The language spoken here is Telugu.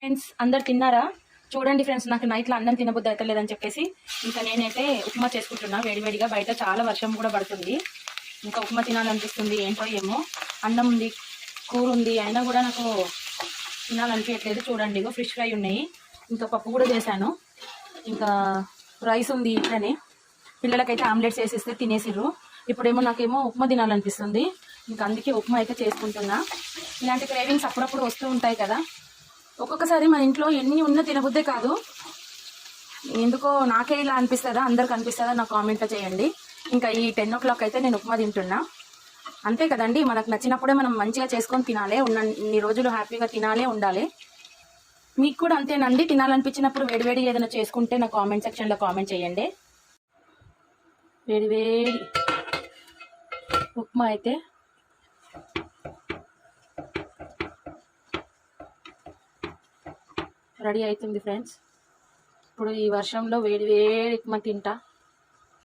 ఫ్రెండ్స్ అందరు తిన్నారా? చూడండి ఫ్రెండ్స్, నాకు నైట్లో అన్నం తినబుద్ధి అయితే లేదని చెప్పేసి ఇంకా నేనైతే ఉప్మా చేసుకుంటున్నా వేడివేడిగా. బయట చాలా వర్షం కూడా పడుతుంది. ఇంకా ఉప్మా తినాలనిపిస్తుంది. ఏంటో ఏమో, అన్నం ఉంది, కూర ఉంది, అయినా కూడా నాకు తినాలనిపించట్లేదు. చూడండి, ఫిష్ ఫ్రై ఉన్నాయి, ఇంకా పప్పు కూడా చేశాను, ఇంకా రైస్ ఉంది. ఇట్లనే పిల్లలకైతే ఆమ్లెట్స్ వేసిస్తే తినేసిర్రు. ఇప్పుడేమో నాకేమో ఉప్మా తినాలనిపిస్తుంది. ఇంకా అందుకే ఉప్మా అయితే చేసుకుంటున్నా. ఇలాంటి క్రేవింగ్స్ అప్పుడప్పుడు వస్తూ ఉంటాయి కదా. ఒక్కొక్కసారి మన ఇంట్లో ఎన్ని ఉన్నా తినబుద్దే కాదు. ఎందుకో నాకే ఇలా అనిపిస్తుందా, అందరికి అనిపిస్తుందా, నాకు కామెంట్లో చేయండి. ఇంకా ఈ 10 o'clock అయితే నేను ఉప్మా తింటున్నా. అంతే కదండి, మనకు నచ్చినప్పుడే మనం మంచిగా చేసుకొని తినాలి. ఉన్నన్ని రోజులు హ్యాపీగా తినాలి, ఉండాలి. మీకు కూడా అంతేనండి? తినాలనిపించినప్పుడు వేడివేడి ఏదైనా చేసుకుంటే నా కామెంట్ సెక్షన్లో కామెంట్ చేయండి. వేడివేడి ఉప్మా అయితే రెడీ అవుతుంది ఫ్రెండ్స్. ఇప్పుడు ఈ వర్షంలో వేడి వేడి ఉప్మా తింటా.